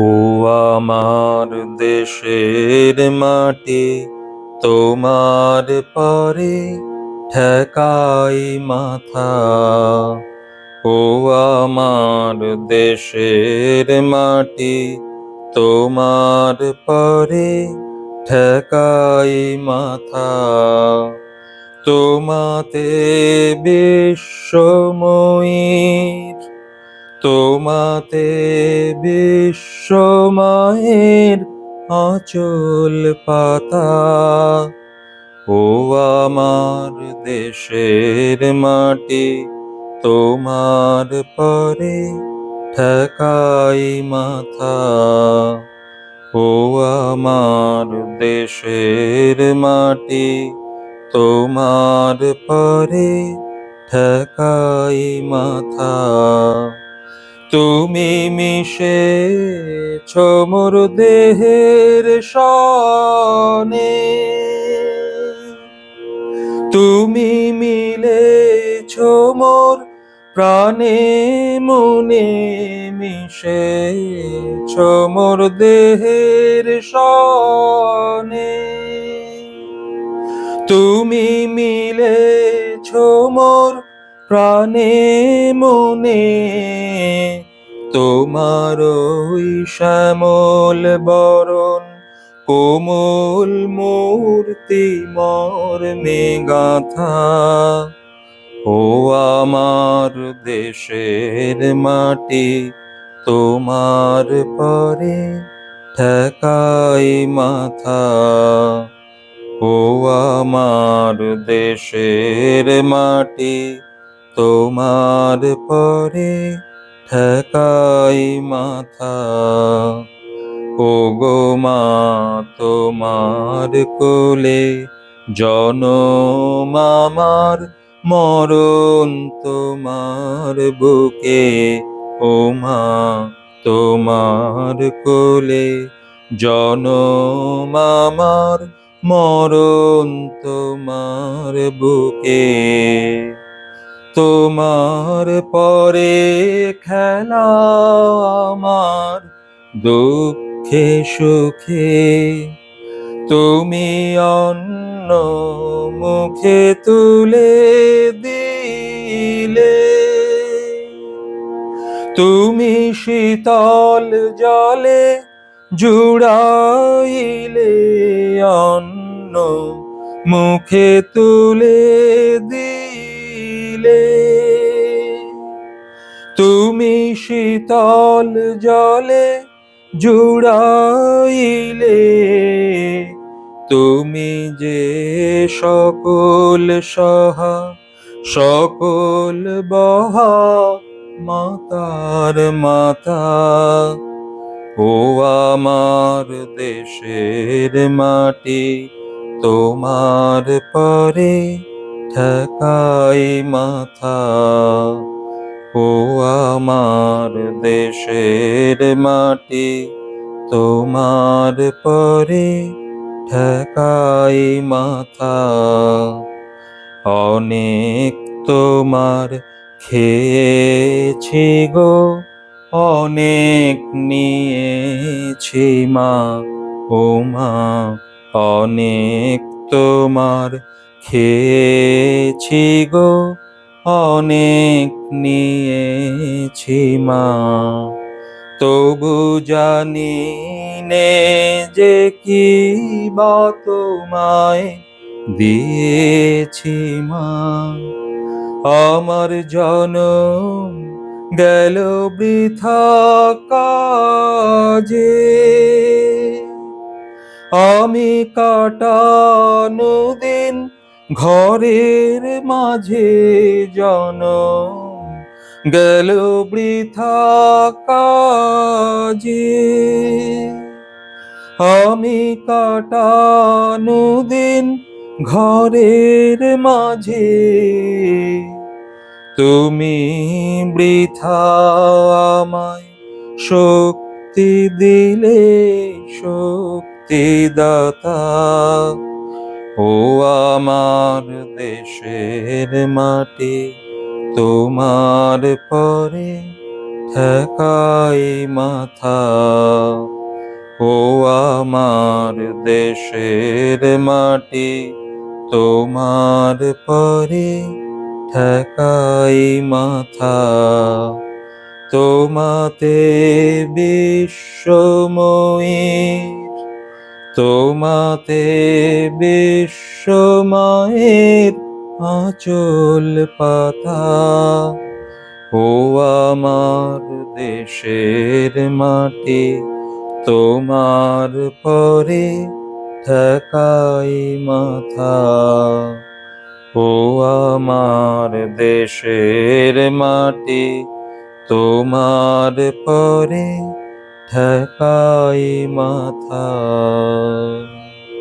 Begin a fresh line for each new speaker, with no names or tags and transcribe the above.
ও আমার দেশের মাটি, তোমার পরে ঠেকাই মাথা। ও আমার দেশের মাটি, তোমার পরে ঠেকাই মাথা। তোমাতে বিশ্বময়ীর, তোমাতে বিশ্বমায়ের আঁচল পাতা। ও আমার দেশের মাটি, তোমার পরে ঠেকাই মাথা। ও আমার দেশের মাটি, তোমার পরে ঠেকাই মাথা। তুমি মিশেছ মোর দেহের সনে, তুমি মিলেছ মোর প্রাণে মনে, মিশেছ মোর দেহের সনে। তুমি মিলেছ মোর প্রাণে মনে, তোমার ওই শ্যামল বরণ কোমল মূর্তি মর্মে গাঁথা। ও আমার দেশের মাটি, তোমার পরে ঠেকাই মাথা। ও আমার দেশের মাটি, তোমার পরে ঠেকাই মাথা। ও গো মা, তোমার কোলে জনম আমার, মরণ তোমার বুকে। ও মা, তোমার কোলে জনম আমার, মরণ তোমার বুকে। তোমার পরে খেলা আমার দুঃখে সুখে, তুমি অন্য মুখে তুলে দিলে। তুমি শীতল জলে জুড়াইলে, অন্য মুখে তুলে দিলে। তুমি শীতল জলে জুড়াইলে, তুমি যে সকল সহা সকল বহা মাতার মাতা। ও আমার দেশের মাটি, তোমার পরে ঠেকাই মাথা। ও আমার দেশের মাটি, তোমার পরে ঠেকাই মাথা। অনেক তোমার খেয়েছি গো, অনেক নিয়েছি মা। ও মা, অনেক তোমার খেয়েছি গো, অনেক নিয়েছি মা। তবু জানি নে যে কি বা তোমায় দিয়েছি মা। আমার জনম গেল বৃথা কাজে, আমি কাটানো দিন ঘরের মাঝে, জনম গেল বৃথা কাজে। আমি কাটানো দিন ঘরের মাঝে, তুমি বৃথা আমায় শক্তি দিলে, শক্তিদাতা। ও আমার দেশের মাটি, তোমার পরে ঠেকাই মাথা। ও আমার দেশের মাটি, তোমার পরে ঠেকাই মাথা। তোমাতে বিশ্বময়ের, তোমাতে বিশ্বময়ের আঁচল পাতা। ও আমার দেশের মাটি, তোমার পরে ঠেকাই মাথা। ও আমার দেশের মাটি, তোমার পরে ঠেকাই মাথা।